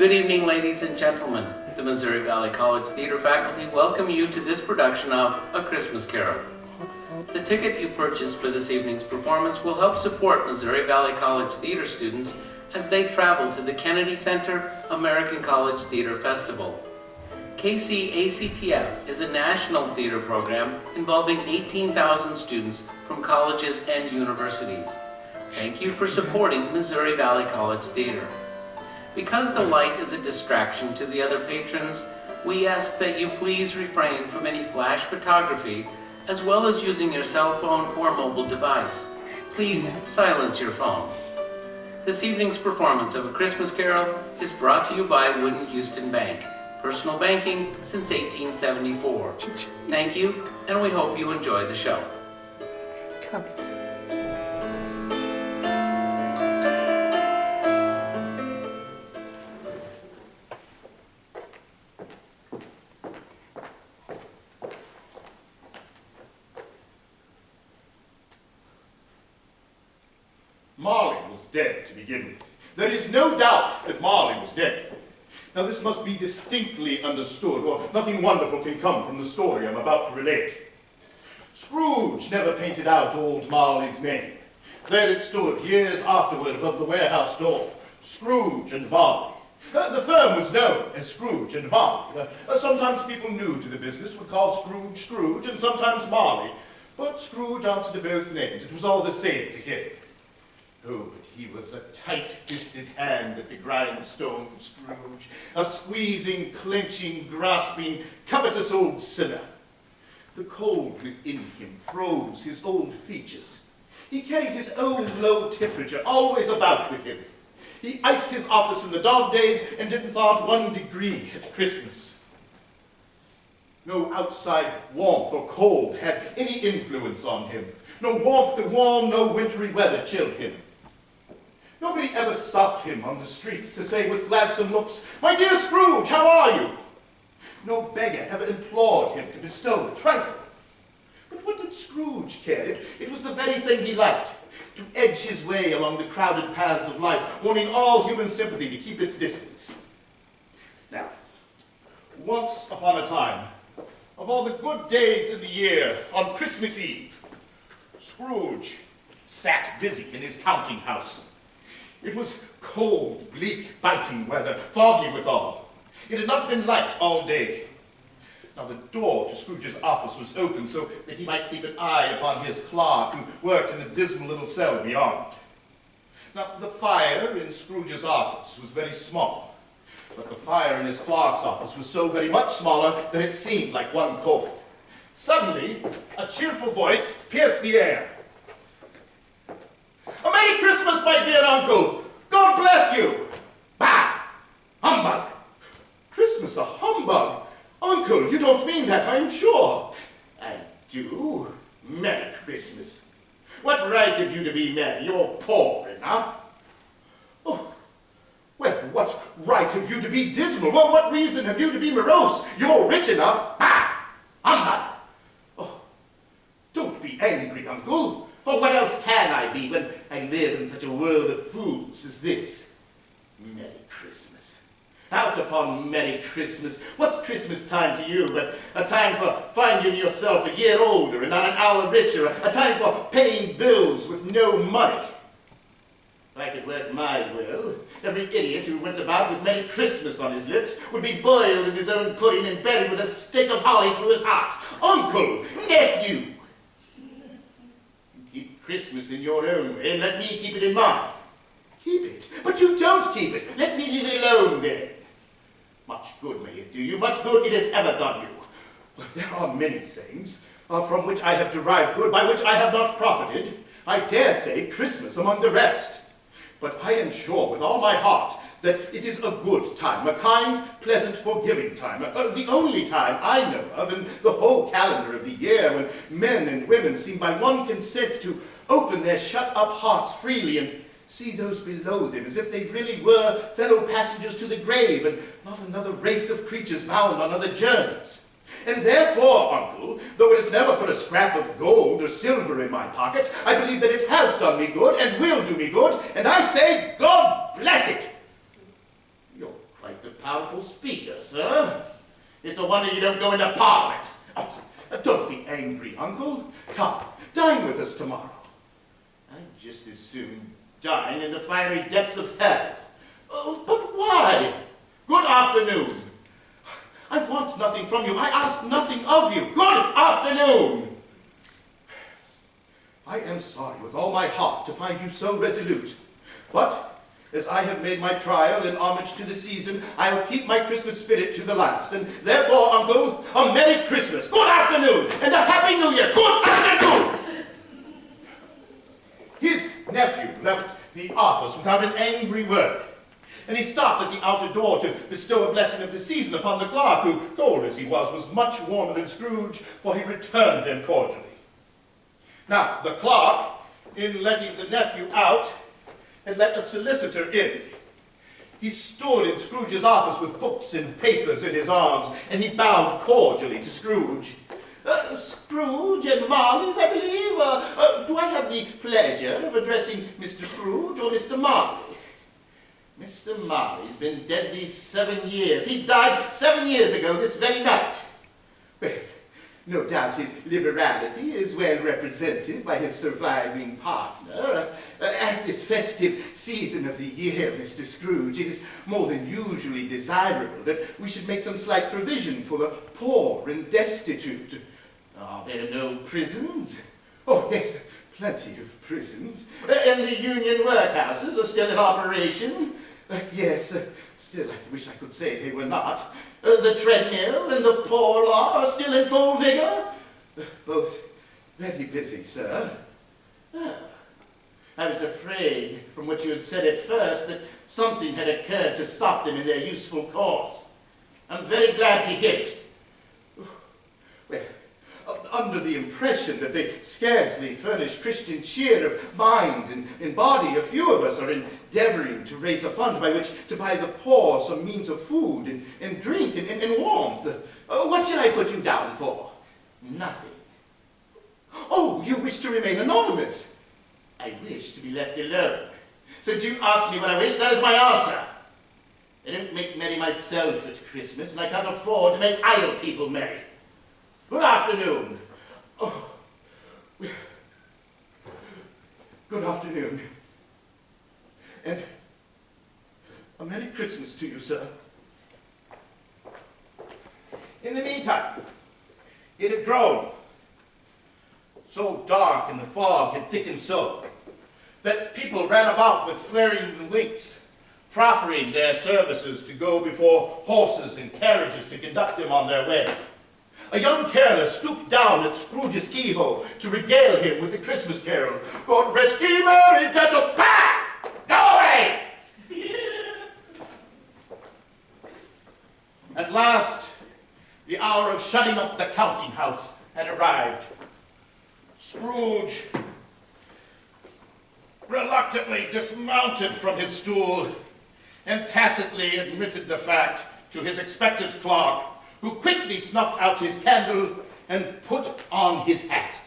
Good evening, ladies and gentlemen. The Missouri Valley College Theater faculty welcome you to this production of A Christmas Carol. The ticket you purchased for this evening's performance will help support Missouri Valley College Theater students as they travel to the Kennedy Center American College Theater Festival. KCACTF is a national theater program involving 18,000 students from colleges and universities. Thank you for supporting Missouri Valley College Theater. Because the light is a distraction to the other patrons, we ask that you please refrain from any flash photography, as well as using your cell phone or mobile device. Please silence your phone. This evening's performance of A Christmas Carol is brought to you by Wooden Houston Bank, personal banking since 1874. Thank you, and we hope you enjoy the show. Come. Marley was dead to begin with. There is no doubt that Marley was dead. Now this must be distinctly understood, or nothing wonderful can come from the story I'm about to relate. Scrooge never painted out old Marley's name. There it stood years afterward above the warehouse door, Scrooge and Marley. The firm was known as Scrooge and Marley. Sometimes people new to the business would call Scrooge Scrooge, and sometimes Marley. But Scrooge answered to both names. It was all the same to him. Oh, but he was a tight-fisted hand at the grindstone, Scrooge, a squeezing, clenching, grasping, covetous old sinner. The cold within him froze his old features. He carried his own low temperature always about with him. He iced his office in the dog days and didn't thaw 1 degree at Christmas. No outside warmth or cold had any influence on him. No warmth could warm, no wintry weather chilled him. Nobody ever stopped him on the streets to say with gladsome looks, "My dear Scrooge, how are you?" No beggar ever implored him to bestow a trifle. But what did Scrooge care? It was the very thing he liked, to edge his way along the crowded paths of life, wanting all human sympathy to keep its distance. Now, once upon a time, of all the good days in the year, on Christmas Eve, Scrooge sat busy in his counting house. It was cold, bleak, biting weather, foggy withal. It had not been light all day. Now the door to Scrooge's office was open so that he might keep an eye upon his clerk, who worked in a dismal little cell beyond. Now the fire in Scrooge's office was very small, but the fire in his clerk's office was so very much smaller that it seemed like one coal. Suddenly, a cheerful voice pierced the air. "A Merry Christmas, my dear uncle! God bless you!" Bah! Humbug! Christmas a humbug? Uncle, you don't mean that, I am sure. I do. Merry Christmas. What right have you to be merry? You're poor enough. Oh, well, what right have you to be dismal? Well, what reason have you to be morose? You're rich enough. Bah! Humbug! Oh, don't be angry, uncle. Oh, what else can I be when I live in such a world of fools as this? Merry Christmas. Out upon Merry Christmas. What's Christmas time to you but a time for finding yourself a year older and not an hour richer, a time for paying bills with no money? If I could work my will, every idiot who went about with Merry Christmas on his lips would be boiled in his own pudding and buried with a stake of holly through his heart. Uncle! Nephew! Keep Christmas in your own way and let me keep it in mine. Keep it? But you don't keep it. Let me leave it alone then. Much good may it do you, much good it has ever done you. Well, there are many things from which I have derived good, by which I have not profited. I dare say Christmas among the rest. But I am sure with all my heart that it is a good time, a kind, pleasant, forgiving time, the only time I know of in the whole calendar of the year when men and women seem by one consent to open their shut-up hearts freely and see those below them as if they really were fellow passengers to the grave and not another race of creatures bound on other journeys. And therefore, uncle, though it has never put a scrap of gold or silver in my pocket, I believe that it has done me good and will do me good, and I say, God bless it! You're quite powerful speaker, sir. It's a wonder you don't go into Parliament. Oh, don't be angry, Uncle. Come, dine with us tomorrow. I'd just as soon dine in the fiery depths of hell. Oh, but why? Good afternoon. I want nothing from you. I ask nothing of you. Good afternoon. I am sorry with all my heart to find you so resolute. But as I have made my trial in homage to the season, I will keep my Christmas spirit to the last. And therefore, Uncle, a Merry Christmas, good afternoon, and a Happy New Year, good afternoon! His nephew left the office without an angry word. And he stopped at the outer door to bestow a blessing of the season upon the clerk, who, cold as he was much warmer than Scrooge, for he returned them cordially. Now, the clerk, in letting the nephew out, had let a solicitor in. He stood in Scrooge's office with books and papers in his arms, and he bowed cordially to Scrooge. Scrooge and Marley's, I believe. Do I have the pleasure of addressing Mr. Scrooge or Mr. Marley? Mr. Marley's been dead these 7 years. He died 7 years ago this very night. Well, no doubt his liberality is well represented by his surviving partner. At this festive season of the year, Mr. Scrooge, it is more than usually desirable that we should make some slight provision for the poor and destitute. Are there no prisons? Oh, yes, plenty of prisons. And the union workhouses are still in operation. Yes, still I wish I could say they were not. The treadmill and the poor law are still in full vigor. Both very busy, sir. I was afraid, from what you had said at first, that something had occurred to stop them in their useful course. I'm very glad to hear it. Well, under the impression that they scarcely furnish Christian cheer of mind and body, a few of us are endeavoring to raise a fund by which to buy the poor some means of food and drink and warmth. What shall I put you down for? Nothing. Oh, you wish to remain anonymous? I wish to be left alone. Since you asked me what I wish, that is my answer. I don't make merry myself at Christmas, and I can't afford to make idle people merry. Good afternoon. Oh, good afternoon. And a Merry Christmas to you, sir. In the meantime, it had grown so dark and the fog had thickened so that people ran about with flaring links, proffering their services to go before horses and carriages to conduct them on their way. A young carrier stooped down at Scrooge's keyhole to regale him with the Christmas carol. God rest ye merry gentlemen. Go away! At last, the hour of shutting up the counting house had arrived. Scrooge reluctantly dismounted from his stool and tacitly admitted the fact to his expectant clerk, who quickly snuffed out his candle and put on his hat.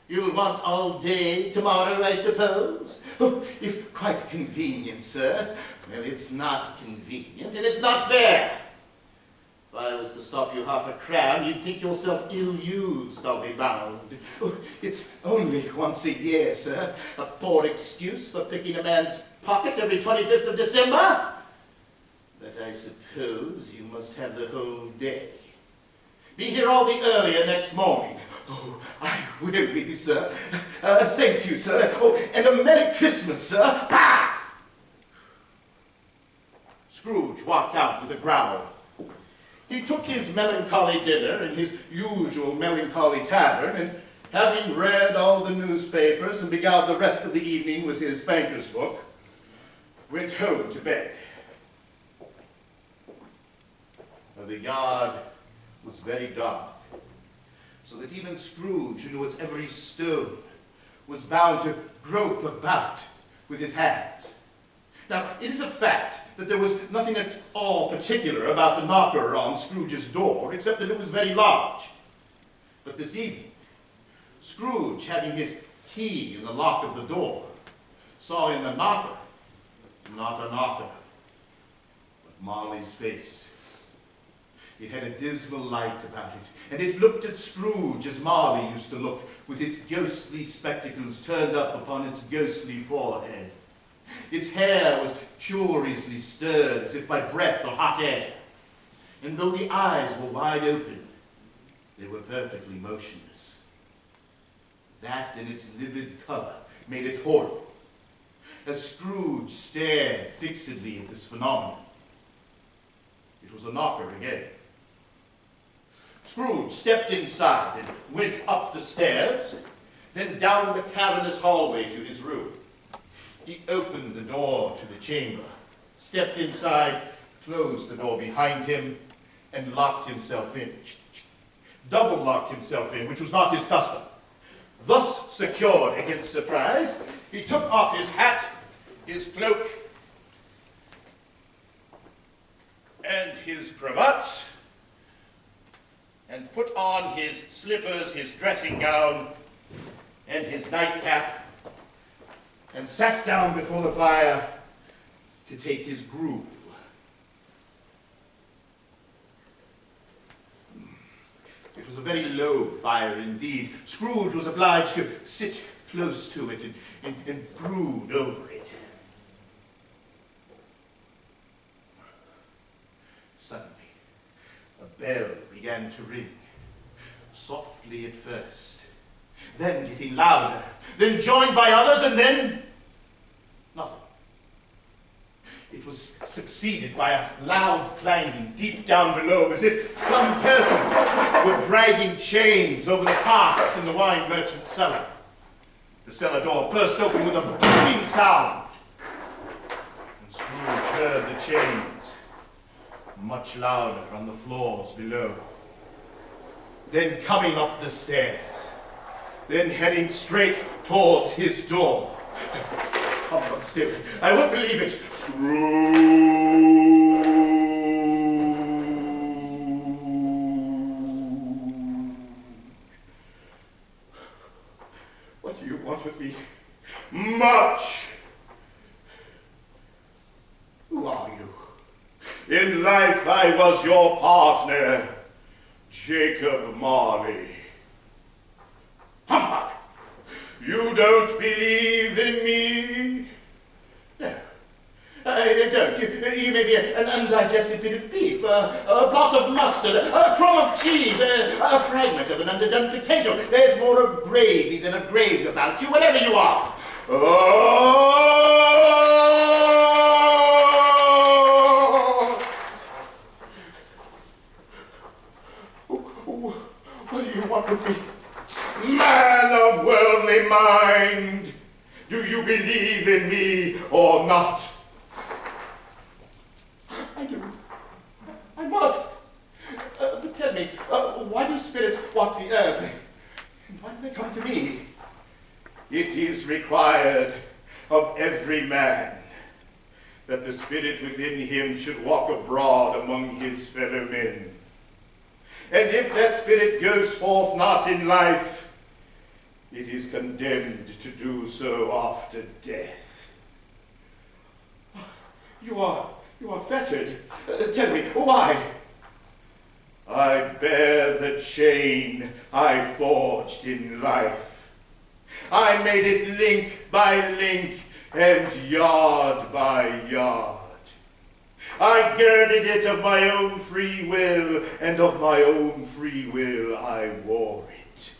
You'll want all day tomorrow, I suppose? Oh, if quite convenient, sir. Well, it's not convenient, and it's not fair. If I was to stop you half a crown, you'd think yourself ill-used, I'll be bound. Oh, it's only once a year, sir. A poor excuse for picking a man's pocket every 25th of December. But I suppose you must have the whole day. Be here all the earlier next morning. Oh, I will be, sir. Thank you, sir. Oh, and a Merry Christmas, sir. Ah! Scrooge walked out with a growl. He took his melancholy dinner in his usual melancholy tavern, and having read all the newspapers and beguiled the rest of the evening with his banker's book, went home to bed. The yard was very dark, so that even Scrooge, who knew its every stone, was bound to grope about with his hands. Now, it is a fact that there was nothing at all particular about the knocker on Scrooge's door, except that it was very large. But this evening, Scrooge, having his key in the lock of the door, saw in the knocker not a knocker, Marley's face. It had a dismal light about it, and it looked at Scrooge as Marley used to look, with its ghostly spectacles turned up upon its ghostly forehead. Its hair was curiously stirred as if by breath or hot air, and though the eyes were wide open, they were perfectly motionless. That and its livid color made it horrible. As Scrooge stared fixedly at this phenomenon, it was a knocker again. Scrooge stepped inside and went up the stairs, then down the cavernous hallway to his room. He opened the door to the chamber, stepped inside, closed the door behind him, and locked himself in. Double locked himself in, which was not his custom. Thus secured against surprise, he took off his hat, his cloak, and his cravat, and put on his slippers, his dressing gown, and his nightcap, and sat down before the fire to take his gruel. It was a very low fire indeed. Scrooge was obliged to sit close to it and brood over it. Suddenly, a bell began to ring, softly at first, then getting louder, then joined by others, and then nothing. It was succeeded by a loud clanging deep down below, as if some person were dragging chains over the casks in the wine merchant's cellar. The cellar door burst open with a booming sound, and Scrooge heard the chains much louder on the floors below. Then coming up the stairs, then heading straight towards his door. Humbug still, I won't believe it. Scrooge! What do you want with me? Much! Who are you? In life I was your partner, Jacob Marley. Humbug! You don't believe in me? No, I don't. You may be an undigested bit of beef, a blot of mustard, a crumb of cheese, a fragment of an underdone potato. There's more of gravy than of grave about you, whatever you are. Oh! What do you want with me? Man of worldly mind, do you believe in me or not? I do. I must. But tell me, why do spirits walk the earth? And why do they come to me? It is required of every man that the spirit within him should walk abroad among his fellow men. And if that spirit goes forth not in life, it is condemned to do so after death. You are fettered. Tell me, why? I bear the chain I forged in life. I made it link by link and yard by yard. I girded it of my own free will, and of my own free will I wore it.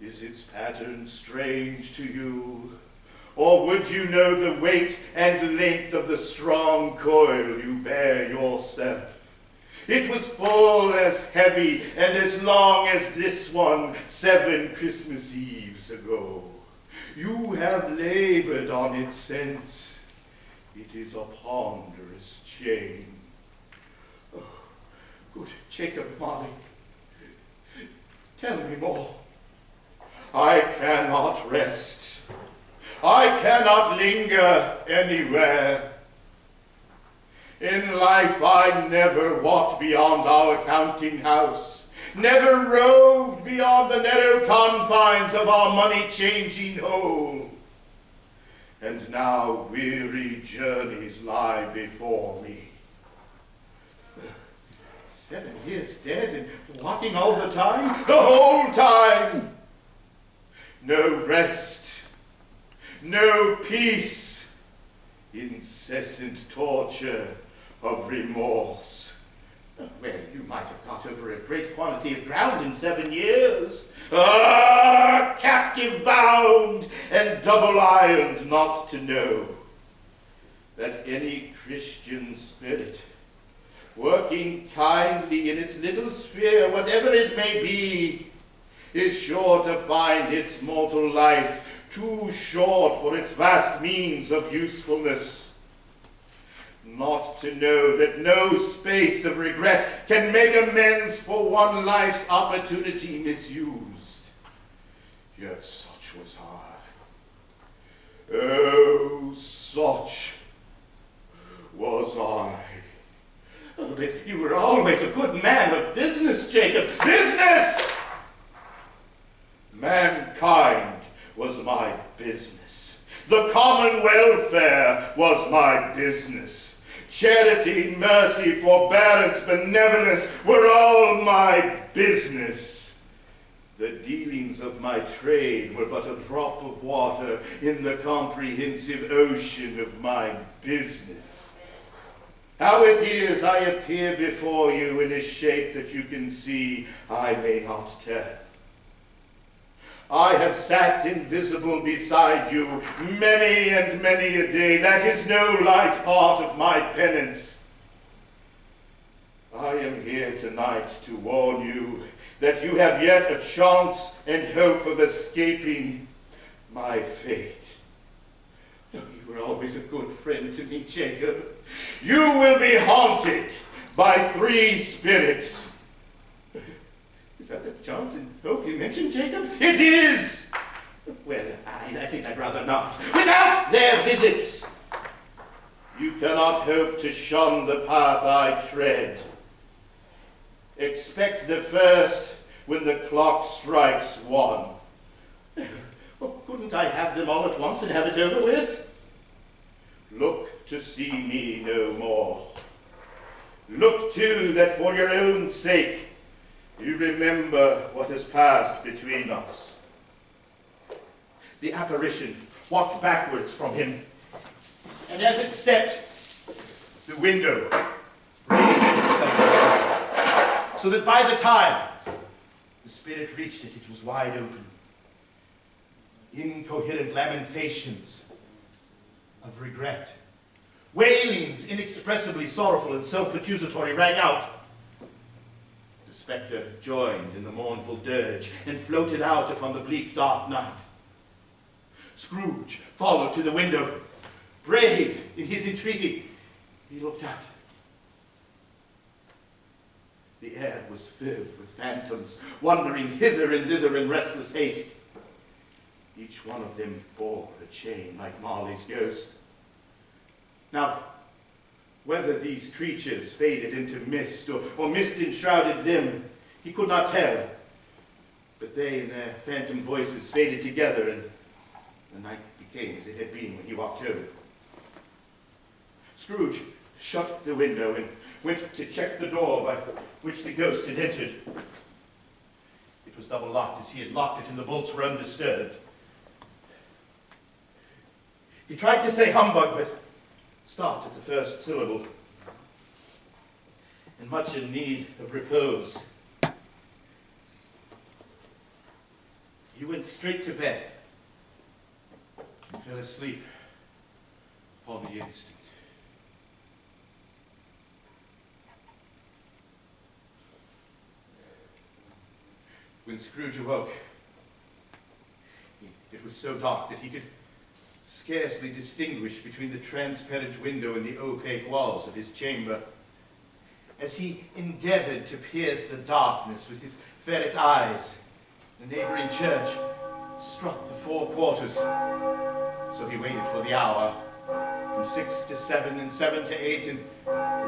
Is its pattern strange to you? Or would you know the weight and length of the strong coil you bear yourself? It was full as heavy and as long as this one 7 Christmas Eves ago. You have labored on it since. It is a ponderous chain. Oh, good Jacob Marley, tell me more. I cannot rest. I cannot linger anywhere. In life I never walked beyond our counting house, never roved beyond the narrow confines of our money-changing hole. And now weary journeys lie before me. 7 years dead and walking all the time? The whole time! No rest, no peace, incessant torture of remorse. Well, you might have got over a great quantity of ground in 7 years. Ah, captive bound and double-ironed not to know that any Christian spirit, working kindly in its little sphere, whatever it may be, is sure to find its mortal life too short for its vast means of usefulness. Not to know that no space of regret can make amends for one life's opportunity misused. Yet such was I. Oh, such was I. Oh, but you were always a good man of business, Jacob. Business! Mankind was my business. The common welfare was my business. Charity, mercy, forbearance, benevolence were all my business. The dealings of my trade were but a drop of water in the comprehensive ocean of my business. How it is I appear before you in a shape that you can see, I may not tell. I have sat invisible beside you many and many a day. That is no light part of my penance. I am here tonight to warn you that you have yet a chance and hope of escaping my fate. Oh, you were always a good friend to me, Jacob. You will be haunted by 3 spirits. Is that the chance and hope you mentioned, Jacob? It is! Well, I think I'd rather not. Without their visits, you cannot hope to shun the path I tread. Expect the first when the clock strikes 1. Oh, couldn't I have them all at once and have it over with? Look to see me no more. Look, too, that for your own sake, you remember what has passed between us. The apparition walked backwards from him, and as it stepped, the window raised itself, so that by the time the spirit reached it, it was wide open. Incoherent lamentations of regret, wailings inexpressibly sorrowful and self-accusatory rang out. The spectre joined in the mournful dirge and floated out upon the bleak dark night. Scrooge followed to the window. Brave in his entreaty, he looked out. The air was filled with phantoms, wandering hither and thither in restless haste. Each one of them bore a chain like Marley's ghost. Now, whether these creatures faded into mist or mist enshrouded them, he could not tell. But they and their phantom voices faded together, and the night became as it had been when he walked home. Scrooge shut the window and went to check the door by which the ghost had entered. It was double locked as he had locked it, and the bolts were undisturbed. He tried to say humbug, but stopped at the first syllable. And much in need of repose, he went straight to bed and fell asleep upon the instant. When Scrooge awoke, it was so dark that he could scarcely distinguish between the transparent window and the opaque walls of his chamber. As he endeavored to pierce the darkness with his ferret eyes, the neighboring church struck the 4 quarters. So he waited for the hour, from 6 to 7 and 7 to 8 and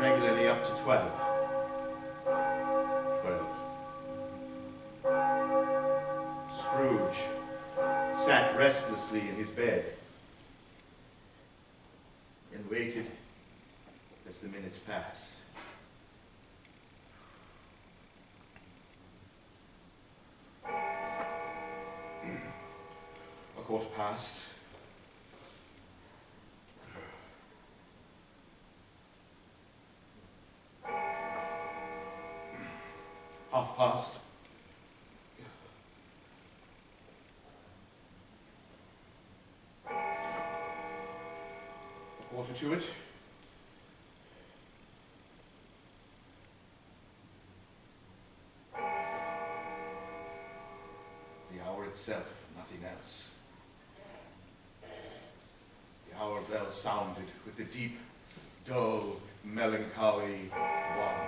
regularly up to 12. 12. Scrooge sat restlessly in his bed and waited as the minutes passed. quarter past. Half past. Quarter to it. The hour itself, nothing else. The hour bell sounded with a deep, dull, melancholy one.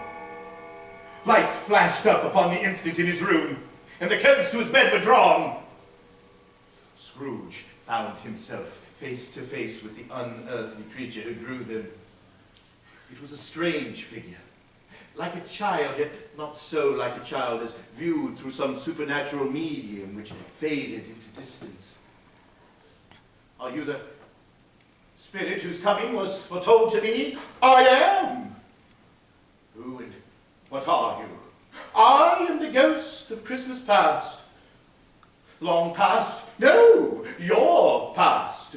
Lights flashed up upon the instant in his room, and the curtains to his bed were drawn. Scrooge found himself face to face with the unearthly creature who drew them. It was a strange figure, like a child, yet not so like a child as viewed through some supernatural medium which faded into distance. Are you the spirit whose coming was foretold to me? I am. Who and what are you? I am the ghost of Christmas past. Long past? No, your past.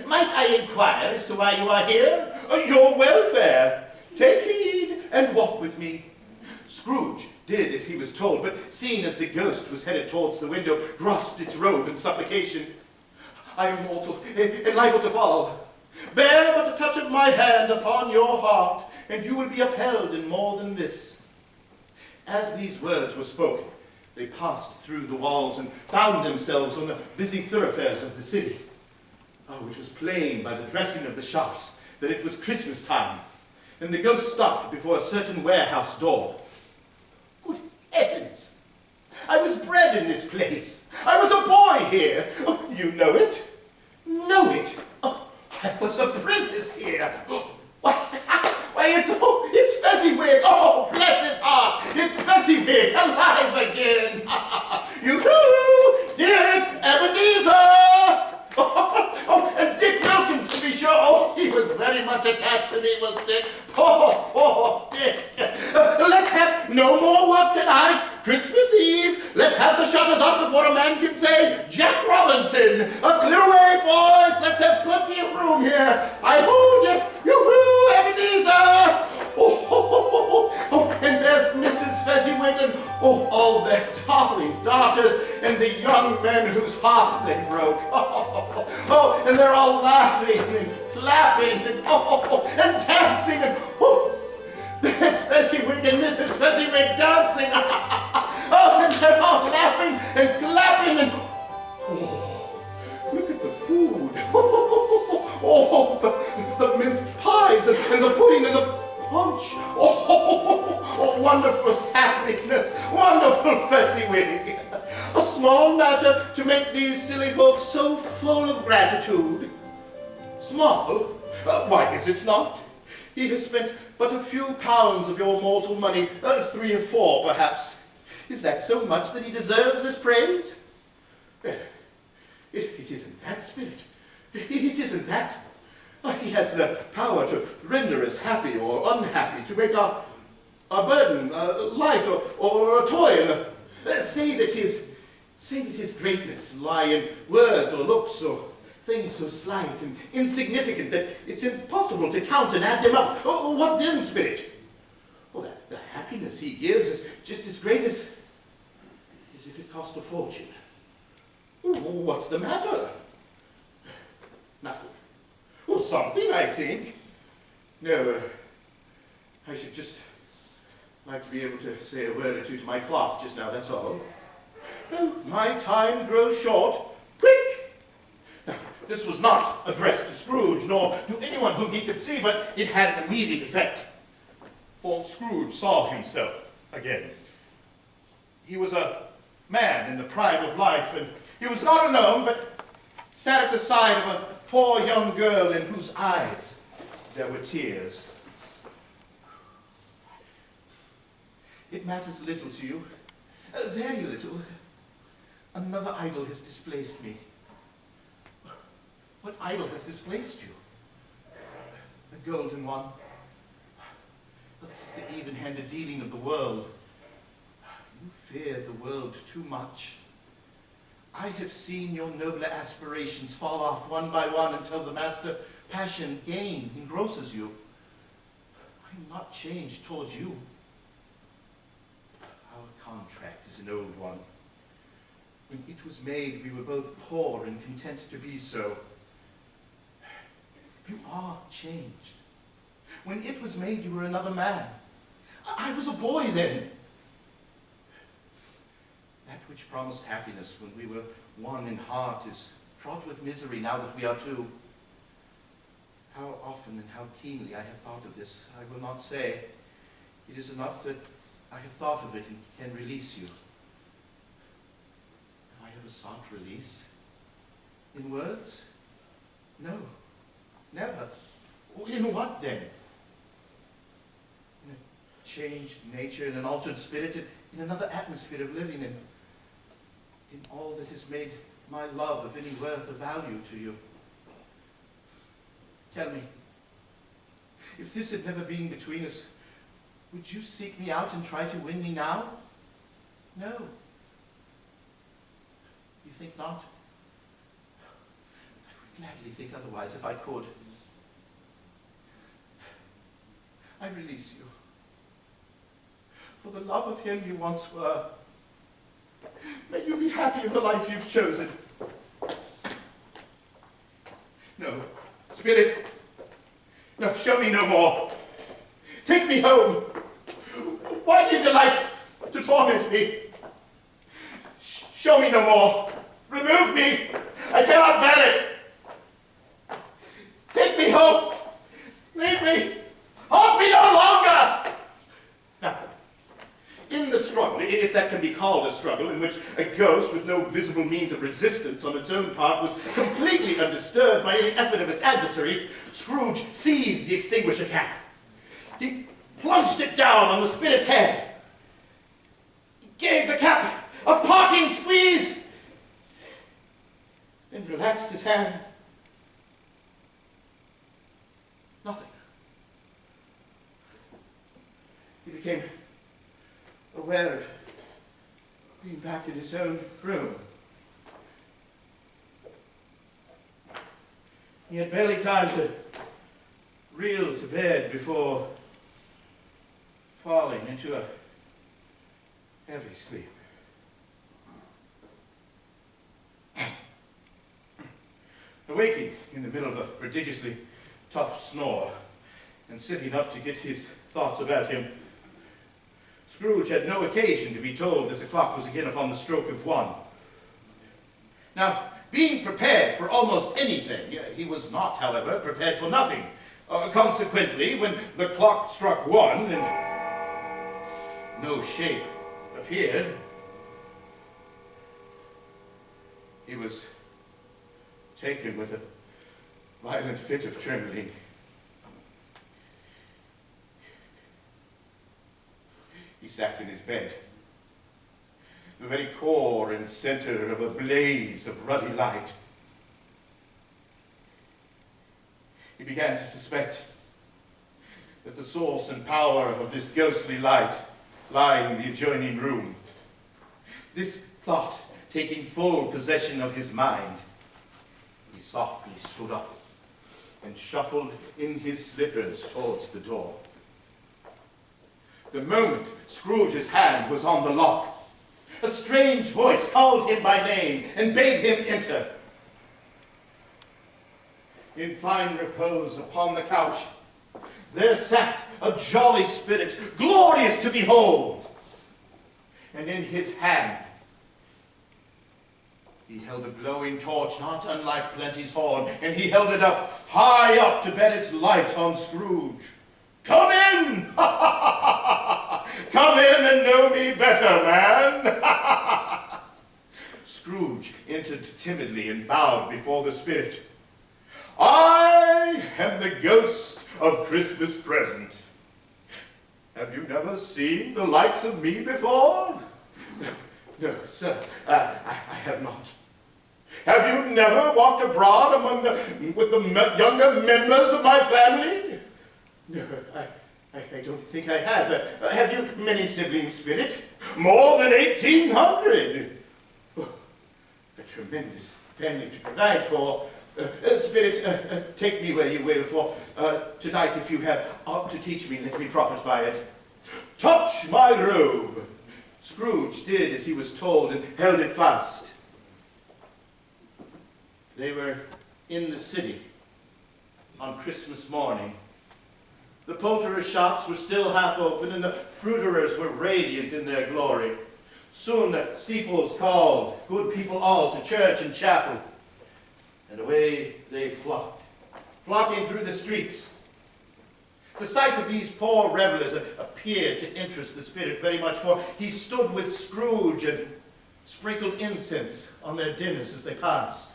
Might I inquire as to why you are here? Your welfare. Take heed and walk with me. Scrooge did as he was told, but seeing as the ghost was headed towards the window, grasped its robe in supplication. I am mortal and liable to fall. Bear but a touch of my hand upon your heart, and you will be upheld in more than this. As these words were spoken, they passed through the walls and found themselves on the busy thoroughfares of the city. Oh, it was plain by the dressing of the shops that it was Christmas time, and the ghost stopped before a certain warehouse door. Good heavens! I was bred in this place. I was a boy here. Oh, you know it? Know it? Oh, I was apprenticed here. Oh, why, it's Fezziwig. Oh, bless his heart. It's Fezziwig, alive again. You too, Dick, Ebenezer. Oh, and Dick Wilkins, to be sure. Oh, he was very much attached to me, was Dick. Poor Dick. Let's have no more work tonight. Christmas Eve. Let's have the shutters up before a man can say, Jack Robinson. Clear away, boys. Let's have plenty of room here. I-ho, Dick. Yoo-hoo, Ebenezer. Oh, and there's Mrs. Fezziwig and all their darling daughters and the young men whose hearts they broke. Oh, and they're all laughing and clapping and dancing and there's Fezziwig and Mrs. Fezziwig dancing. Oh, and they're all laughing and clapping and look at the food. Oh, the minced pies and the pudding and the punch. Oh, wonderful happiness, wonderful Fezziwig. A small matter to make these silly folks so full of gratitude. Small? Why is it not? He has spent but a few pounds of your mortal money, 3 or 4 perhaps. Is that so much that he deserves this praise? It isn't that, Spirit. It isn't that. He has the power to render us happy or unhappy, to make our burden light or a toil. Say that his greatness lie in words or looks or things so slight and insignificant that it's impossible to count and add them up. Oh, what then, Spirit? Well, the happiness he gives is just as great as if it cost a fortune. Oh, what's the matter? Nothing. Well, something, I think. No, I should just like to be able to say a word or two to my clock just now, that's all. Oh, my time grows short. Quick! Now, this was not addressed to Scrooge, nor to anyone whom he could see, but it had an immediate effect. For Scrooge saw himself again. He was a man in the prime of life, and he was not alone, but sat at the side of a poor young girl in whose eyes there were tears. It matters little to you, very little. Another idol has displaced me. What idol has displaced you? The golden one. This is the even-handed dealing of the world. You fear the world too much. I have seen your nobler aspirations fall off one by one until the master passion, gain, engrosses you. I am not changed towards you. Our contract is an old one. When it was made, we were both poor and content to be so. You are changed. When it was made, you were another man. I was a boy then. That which promised happiness when we were one in heart is fraught with misery now that we are two. How often and how keenly I have thought of this, I will not say. It is enough that I have thought of it and can release you. Have I ever sought release? In words? No, never. In what then? In a changed nature, in an altered spirit, in another atmosphere of living, in all that has made my love of any worth or value to you. Tell me, if this had never been between us, would you seek me out and try to win me now? No. You think not? I would gladly think otherwise if I could. I release you. For the love of him you once were, may you be happy in the life you've chosen. No. Spirit, no, show me no more. Take me home. Why do you delight to torment me? Show me no more. Remove me. I cannot bear it. Take me home. Leave me. Hold me no longer. Now, in the struggle, if that can be called a struggle, in which a ghost with no visible means of resistance on its own part was completely undisturbed by any effort of its adversary, Scrooge seized the extinguisher cap. He plunged it down on the spirit's head. He gave the cap a parting squeeze, then relaxed his hand. Nothing. He became aware of being back in his own room. He had barely time to reel to bed before falling into a heavy sleep. Awaking in the middle of a prodigiously tough snore and sitting up to get his thoughts about him, Scrooge had no occasion to be told that the clock was again upon the stroke of 1. Now, being prepared for almost anything, he was not, however, prepared for nothing. Consequently, when the clock struck 1 and no shape appeared, he was taken with a violent fit of trembling. He sat in his bed, the very core and center of a blaze of ruddy light. He began to suspect that the source and power of this ghostly light lie in the adjoining room. This thought taking full possession of his mind, he softly stood up and shuffled in his slippers towards the door. The moment Scrooge's hand was on the lock, a strange voice called him by name and bade him enter. In fine repose upon the couch, there sat a jolly spirit, glorious to behold. And in his hand, he held a glowing torch, not unlike Plenty's horn, and he held it up, high up to bet its light on Scrooge. Come in! Come in and know me better, man! Scrooge entered timidly and bowed before the spirit. I am the ghost of Christmas present. Have you never seen the likes of me before? No, sir, I have not. Have you never walked abroad with the younger members of my family? No, I don't think I have. Have you many siblings, Spirit? More than 1,800. a tremendous family to provide for. Spirit, take me where you will, for tonight, if you have aught to teach me, let me profit by it. Touch my robe! Scrooge did as he was told and held it fast. They were in the city on Christmas morning. The poulterers' shops were still half open, and the fruiterers were radiant in their glory. Soon the steeples called, good people all, to church and chapel. And away they flocked, flocking through the streets. The sight of these poor revelers appeared to interest the Spirit very much, for he stood with Scrooge and sprinkled incense on their dinners as they passed.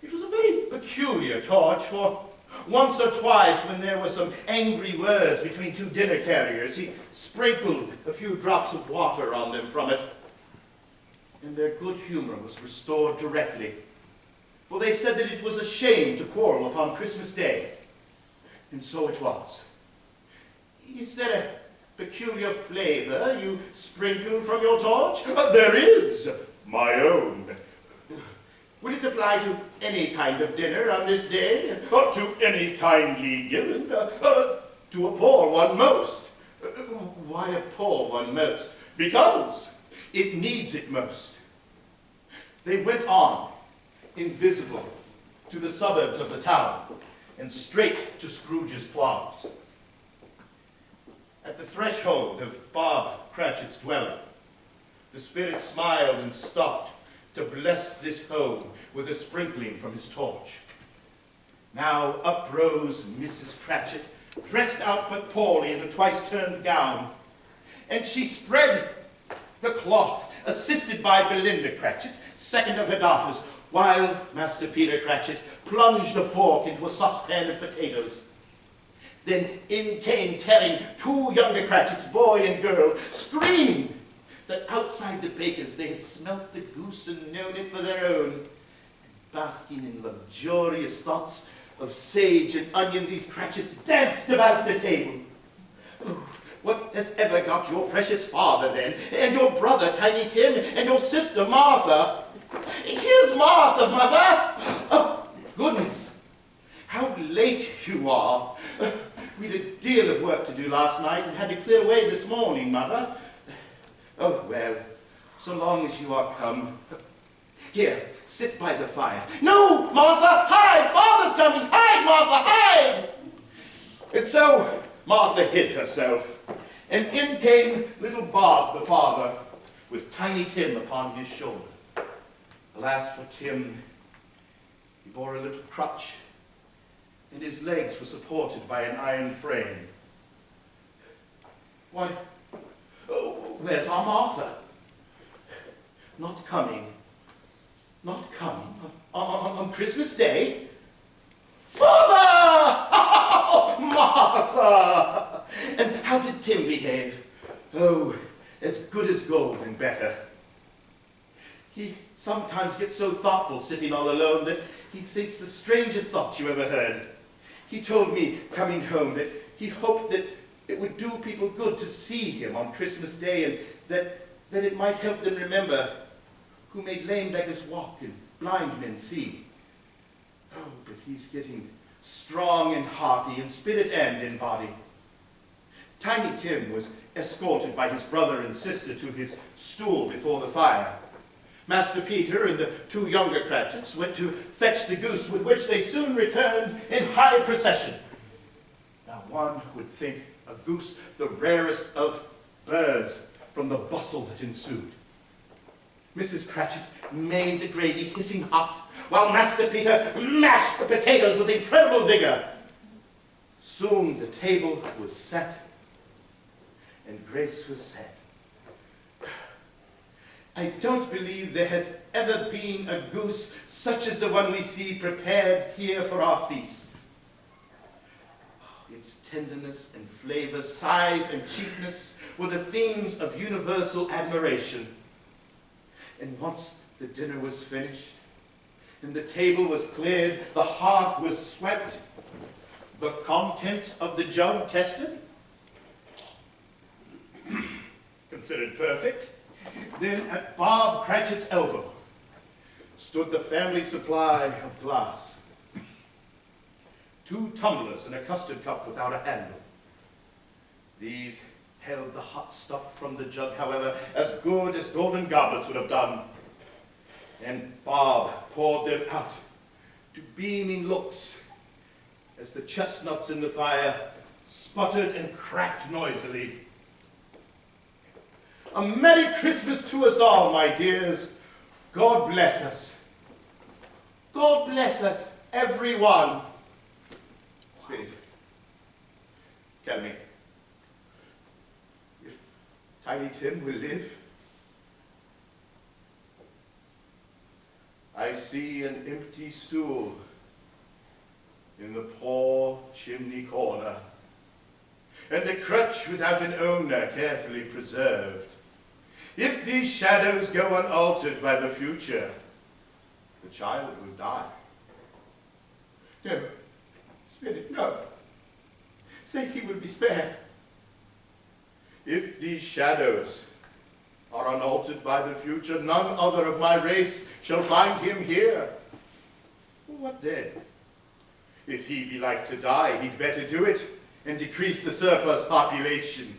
It was a very peculiar torch, for once or twice when there were some angry words between two dinner carriers, he sprinkled a few drops of water on them from it, and their good humor was restored directly. For they said that it was a shame to quarrel upon Christmas Day. And so it was. Is there a peculiar flavor you sprinkle from your torch? There is, my own. Would it apply to any kind of dinner on this day? To any kindly given. To a poor one most. Why a poor one most? Because it needs it most. They went on, invisible, to the suburbs of the town, and straight to Scrooge's plots. At the threshold of Bob Cratchit's dwelling, the Spirit smiled and stopped to bless this home with a sprinkling from his torch. Now up rose Mrs. Cratchit, dressed out but poorly in a twice-turned gown, and she spread the cloth, assisted by Belinda Cratchit, second of her daughters, while Master Peter Cratchit plunged a fork into a saucepan of potatoes. Then in came tearing two younger Cratchits, boy and girl, screaming that outside the baker's they had smelt the goose and known it for their own. And basking in luxurious thoughts of sage and onion, these Cratchits danced about the table. Oh, what has ever got your precious father then, and your brother Tiny Tim, and your sister Martha? Here's Martha, Mother! Oh, goodness! How late you are! We had a deal of work to do last night and had to clear away this morning, Mother. Oh, well, so long as you are come. Here, sit by the fire. No, Martha, hide! Father's coming! Hide, Martha, hide! And so Martha hid herself, and in came little Bob, the father, with Tiny Tim upon his shoulder. Alas for Tim, he bore a little crutch, and his legs were supported by an iron frame. Why, oh, where's our Martha? Not coming. Not coming on Christmas Day? Father! Oh, Martha! And how did Tim behave? Oh, as good as gold and better. He sometimes gets so thoughtful sitting all alone that he thinks the strangest thoughts you ever heard. He told me, coming home, that he hoped that it would do people good to see him on Christmas Day, and that it might help them remember who made lame beggars walk and blind men see. Oh, but he's getting strong and hearty in spirit and in body. Tiny Tim was escorted by his brother and sister to his stool before the fire. Master Peter and the two younger Cratchits went to fetch the goose, with which they soon returned in high procession. Now one would think a goose the rarest of birds from the bustle that ensued. Mrs. Cratchit made the gravy hissing hot, while Master Peter mashed the potatoes with incredible vigor. Soon the table was set, and grace was said. I don't believe there has ever been a goose such as the one we see prepared here for our feast. Its tenderness and flavor, size and cheapness were the themes of universal admiration. And once the dinner was finished, and the table was cleared, the hearth was swept, the contents of the jug tested, considered perfect, then at Bob Cratchit's elbow, stood the family supply of glass. 2 tumblers and a custard cup without a handle. These held the hot stuff from the jug, however, as good as golden goblets would have done. And Bob poured them out to beaming looks as the chestnuts in the fire sputtered and cracked noisily. A Merry Christmas to us all, my dears. God bless us. God bless us, everyone. Spirit, tell me, if Tiny Tim will live? I see an empty stool in the poor chimney corner, and a crutch without an owner carefully preserved. If these shadows go unaltered by the future, the child will die. No, Spirit, no. Say he will be spared. If these shadows are unaltered by the future, none other of my race shall find him here. What then? If he be like to die, he'd better do it and decrease the surplus population.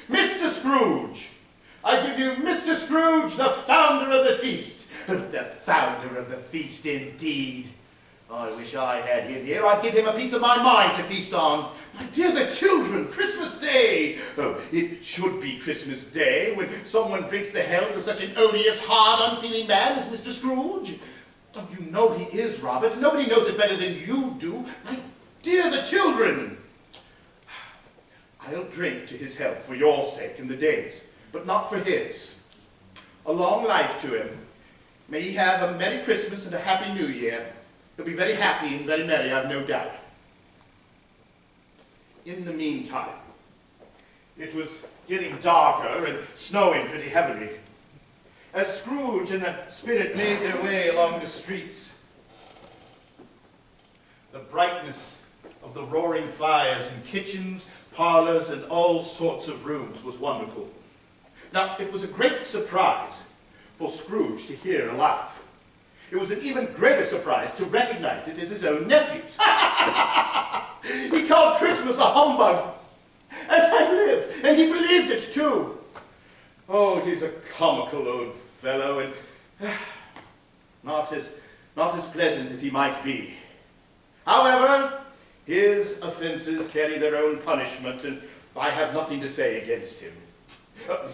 Mr. Scrooge! I give you Mr. Scrooge, the founder of the feast. The founder of the feast, indeed. I wish I had him here. I'd give him a piece of my mind to feast on. My dear, the children, Christmas Day. Oh, it should be Christmas Day when someone drinks the health of such an odious, hard, unfeeling man as Mr. Scrooge. Oh, you know he is, Robert. Nobody knows it better than you do. My dear, the children. I'll drink to his health for your sake and the day's, but not for his. A long life to him. May he have a Merry Christmas and a Happy New Year. He'll be very happy and very merry, I've no doubt. In the meantime, it was getting darker and snowing pretty heavily. As Scrooge and the Spirit made their way along the streets, the brightness of the roaring fires in kitchens, parlors, and all sorts of rooms was wonderful. Now, it was a great surprise for Scrooge to hear a laugh. It was an even greater surprise to recognize it as his own nephew's. He called Christmas a humbug, as I live, and he believed it too. Oh, he's a comical old fellow, and not as pleasant as he might be. However, his offenses carry their own punishment, and I have nothing to say against him.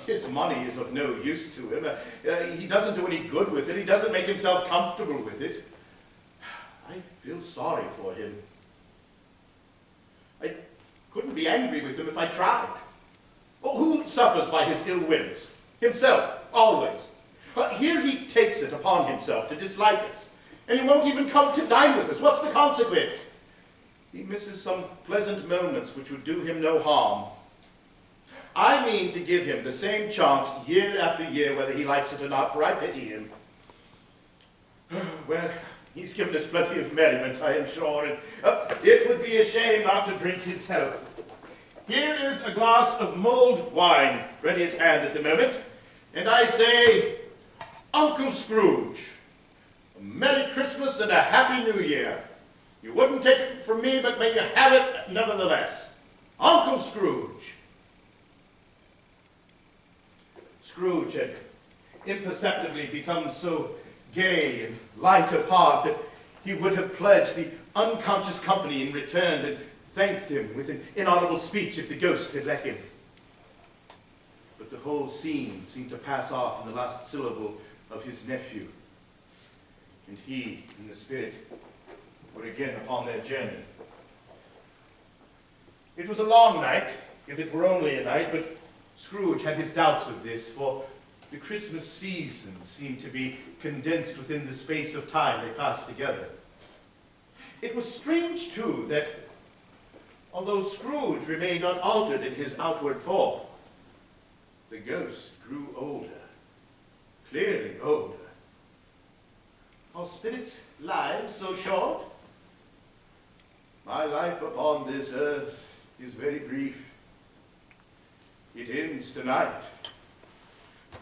His money is of no use to him. He doesn't do any good with it. He doesn't make himself comfortable with it. I feel sorry for him. I couldn't be angry with him if I tried. Well, who suffers by his ill whims? Himself, always. But here he takes it upon himself to dislike us, and he won't even come to dine with us. What's the consequence? He misses some pleasant moments which would do him no harm. I mean to give him the same chance year after year, whether he likes it or not, for I pity him. Well, he's given us plenty of merriment, I am sure, and it would be a shame not to drink his health. Here is a glass of mulled wine ready at hand at the moment, and I say, Uncle Scrooge, a Merry Christmas and a Happy New Year. You wouldn't take it from me, but may you have it nevertheless. Uncle Scrooge. Scrooge had imperceptibly become so gay and light of heart that he would have pledged the unconscious company in return and thanked them with an inaudible speech if the ghost had let him. But the whole scene seemed to pass off in the last syllable of his nephew, and he and the Spirit were again upon their journey. It was a long night, if it were only a night, but Scrooge had his doubts of this, for the Christmas season seemed to be condensed within the space of time they passed together. It was strange, too, that although Scrooge remained unaltered in his outward form, the ghost grew older, clearly older. Are spirits' lives so short? My life upon this earth is very brief. It ends tonight.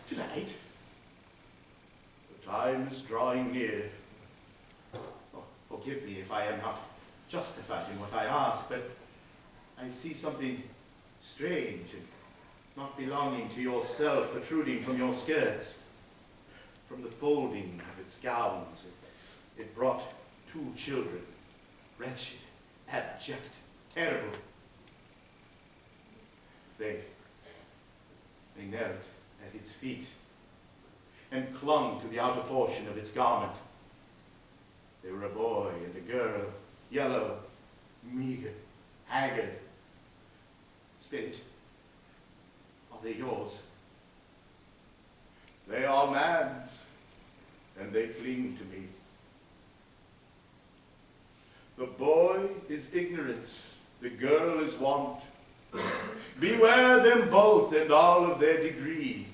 Tonight? But I time is drawing near. Oh, forgive me if I am not justified in what I ask, but I see something strange and not belonging to yourself protruding from your skirts. From the folding of its gowns, it brought two children, wretched, abject, terrible. They knelt at its feet and clung to the outer portion of its garment. They were a boy and a girl, yellow, meager, haggard. Spirit, are they yours? They are man's, and they cling to me. The boy is ignorance, the girl is want. Beware them both and all of their degree,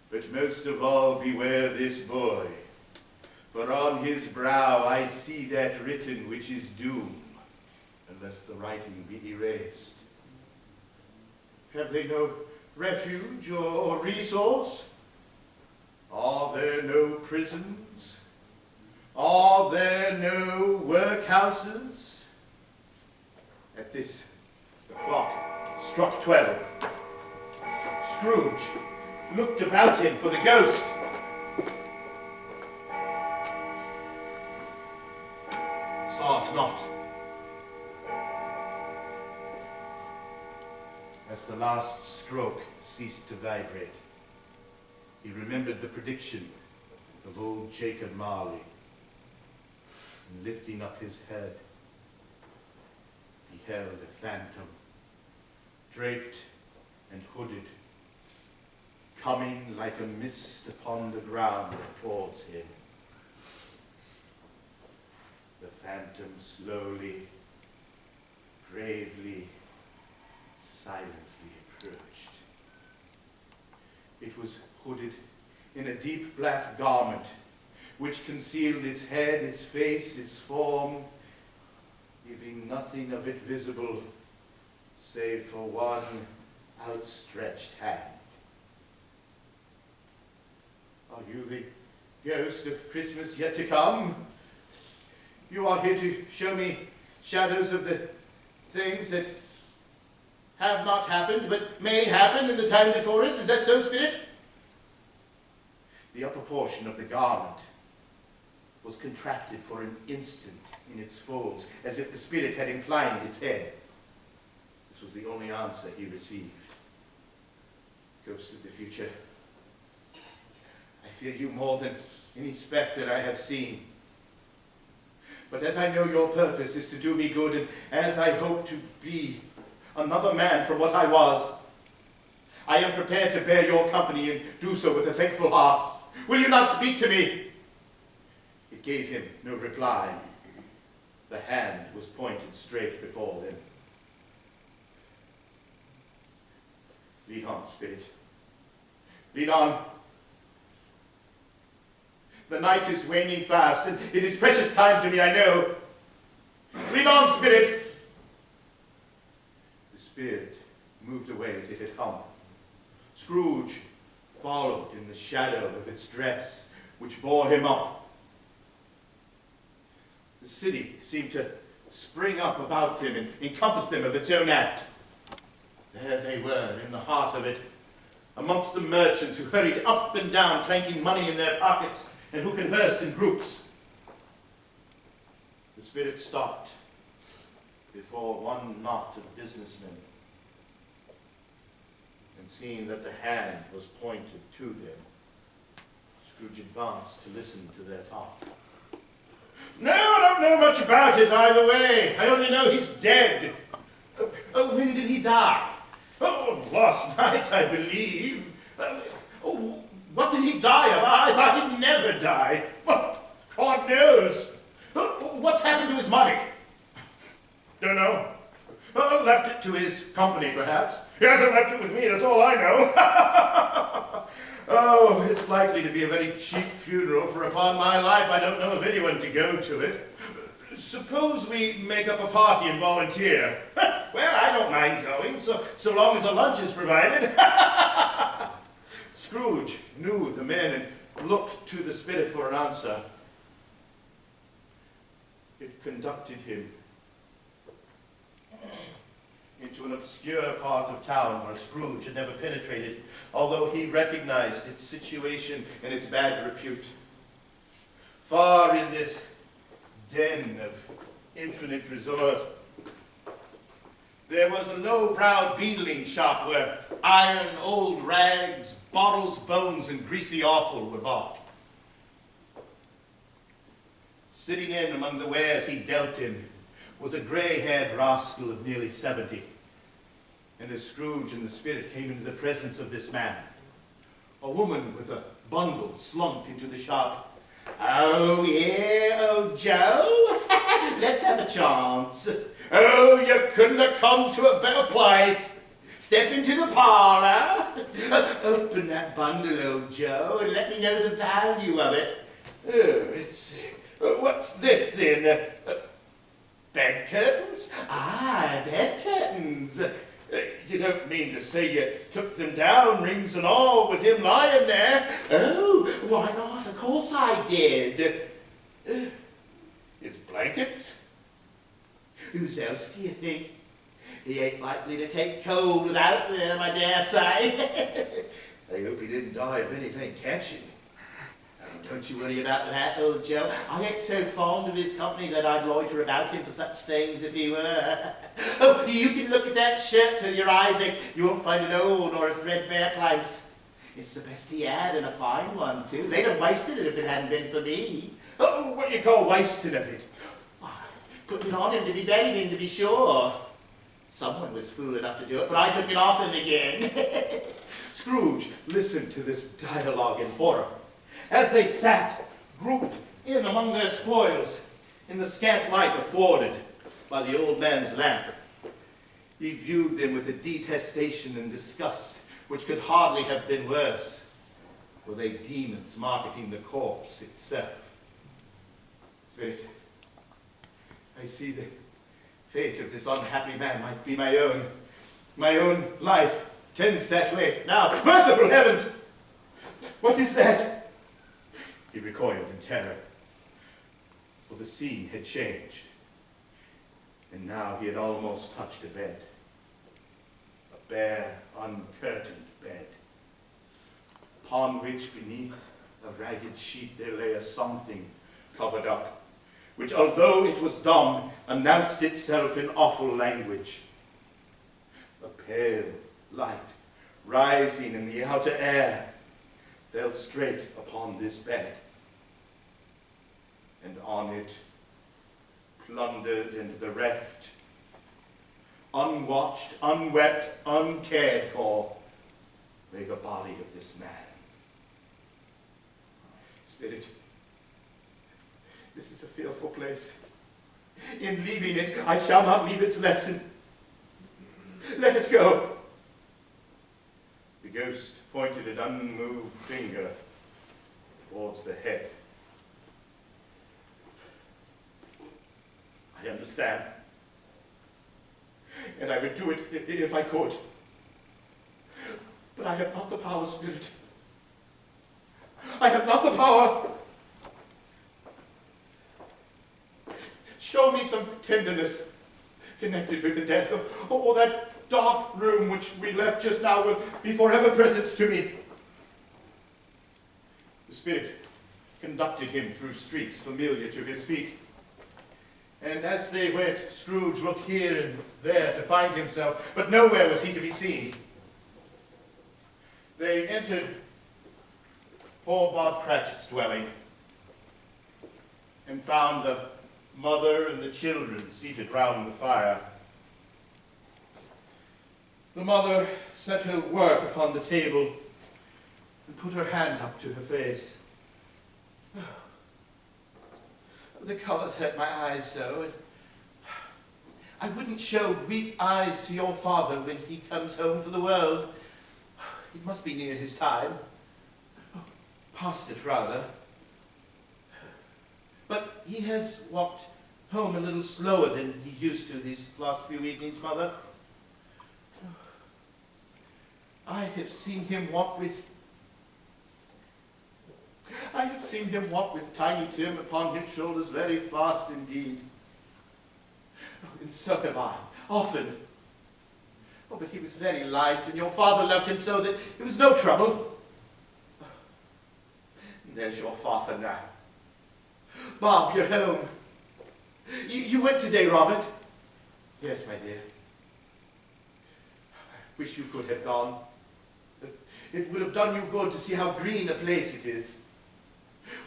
but most of all beware this boy, for on his brow I see that written which is doom, unless the writing be erased. Have they no refuge or resource? Are there no prisons? Are there no workhouses? At this, the clock struck 12. Scrooge looked about him for the ghost. Saw it not. As the last stroke ceased to vibrate, he remembered the prediction of old Jacob Marley, and lifting up his head, beheld a phantom, draped and hooded, coming like a mist upon the ground towards him. The phantom slowly, gravely, silently approached. It was hooded in a deep black garment, which concealed its head, its face, its form, leaving nothing of it visible, save for one outstretched hand. Are you the ghost of Christmas yet to come? You are here to show me shadows of the things that have not happened, but may happen in the time before us. Is that so, Spirit? The upper portion of the garment was contracted for an instant in its folds, as if the spirit had inclined its head. This was the only answer he received. Ghost of the future, I fear you more than any spectre I have seen. But as I know your purpose is to do me good, and as I hope to be another man from what I was, I am prepared to bear your company and do so with a thankful heart. Will you not speak to me? It gave him no reply. The hand was pointed straight before them. Lead on, Spirit. Lead on. The night is waning fast, and it is precious time to me, I know. Lead on, Spirit. The spirit moved away as it had come. Scrooge followed in the shadow of its dress, which bore him up. The city seemed to spring up about them and encompass them of its own act. There they were, in the heart of it, amongst the merchants who hurried up and down, clanking money in their pockets, and who conversed in groups. The spirit stopped before one knot of businessmen, and seeing that the hand was pointed to them, Scrooge advanced to listen to their talk. No, I don't know much about it either way. I only know he's dead. When did he die? Oh, last night, I believe. What did he die of? I thought he'd never die. Well, God knows. What's happened to his money? Don't know. Left it to his company, perhaps. He hasn't left it with me, that's all I know. Oh, it's likely to be a very cheap funeral, for upon my life I don't know of anyone to go to it. Suppose we make up a party and volunteer. Well, I don't mind going, so long as a lunch is provided. Scrooge knew the men and looked to the spirit for an answer, it conducted him into an obscure part of town where Scrooge had never penetrated, although he recognized its situation and its bad repute. Far in this den of infinite resort, there was a low-browed beetling shop where iron, old rags, bottles, bones, and greasy offal were bought. Sitting in among the wares he dealt in was a grey-haired rascal of nearly 70. And as Scrooge and the spirit came into the presence of this man, a woman with a bundle slunk into the shop. "Oh, yeah, old Joe? Let's have a chance. Oh, you couldn't have come to a better place. Step into the parlor. Open that bundle, old Joe, and let me know the value of it. What's this, then? Bed curtains? Ah, bed curtains. You don't mean to say you took them down, rings and all, with him lying there? Oh, why not? Of course I did. His blankets? Whose else do you think? He ain't likely to take cold without them, I dare say. I hope he didn't die of anything catching. Don't you worry about that, old Joe. I ain't so fond of his company that I'd loiter about him for such things if he were. Oh, you can look at that shirt till your eyes ache. You won't find an old or a threadbare place. It's the best he had, and a fine one, too. They'd have wasted it if it hadn't been for me. Oh, what do you call wasting of it? Why, put it on him to be buried in, to be sure. Someone was fool enough to do it, but I took it off him again. Scrooge listened to this dialogue in horror, as they sat, grouped in among their spoils, in the scant light afforded by the old man's lamp. He viewed them with a detestation and disgust which could hardly have been worse, were they demons marketing the corpse itself. Spirit, I see the fate of this unhappy man might be my own. My own life tends that way. Now, merciful heavens! What is that? He recoiled in terror, for the scene had changed, and now he had almost touched a bed. A bare, uncurtained bed, upon which, beneath a ragged sheet, there lay a something covered up, which, although it was dumb, announced itself in awful language. A pale light, rising in the outer air, fell straight upon this bed, and on it, plundered and bereft, unwatched, unwept, uncared for, lay the body of this man. Spirit, this is a fearful place. In leaving it, I shall not leave its lesson. Let us go. The ghost pointed an unmoved finger towards the head. I understand. And I would do it if I could. But I have not the power, Spirit. I have not the power. Show me some tenderness connected with the death, or that dark room which we left just now will be forever present to me. The Spirit conducted him through streets familiar to his feet. And as they went, Scrooge looked here and there to find himself, but nowhere was he to be seen. They entered poor Bob Cratchit's dwelling and found the mother and the children seated round the fire. The mother set her work upon the table and put her hand up to her face. The colors hurt my eyes so, and I wouldn't show weak eyes to your father when he comes home for the world. It must be near his time. Past it, rather. But he has walked home a little slower than he used to these last few evenings, Mother. I have seen him walk with... I have seen him walk with Tiny Tim upon his shoulders very fast indeed. And so have I, often. Oh, but he was very light, and your father loved him so that it was no trouble. And there's your father now. Bob, you're home. You went today, Robert? Yes, my dear. I wish you could have gone. It would have done you good to see how green a place it is.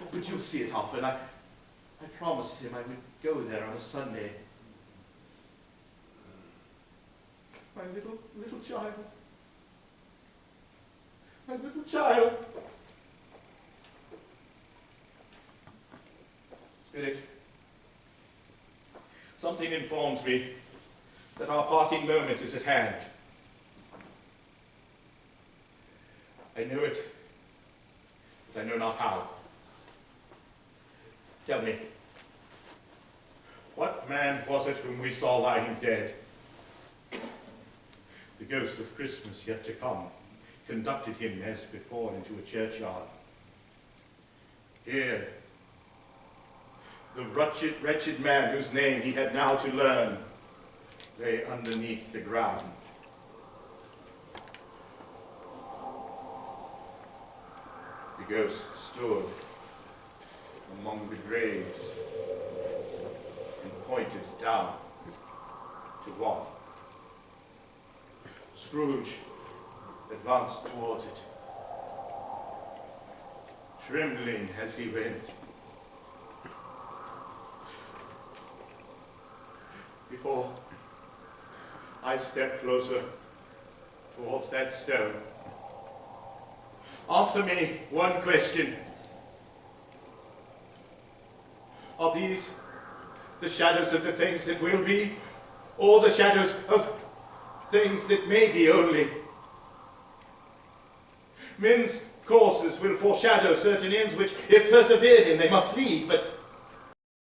Oh, but you'll see it often. I promised him I would go there on a Sunday. My little child. My little child. Spirit, something informs me that our parting moment is at hand. I know it, but I know not how. Tell me, what man was it whom we saw lying dead? The ghost of Christmas yet to come conducted him as before into a churchyard. Here, the wretched man whose name he had now to learn lay underneath the ground. The ghost stood among the graves and pointed down to one. Scrooge advanced towards it, trembling as he went. Before I step closer towards that stone, answer me one question. Are these the shadows of the things that will be, or the shadows of things that may be only? Men's courses will foreshadow certain ends which, if persevered in, they must lead, but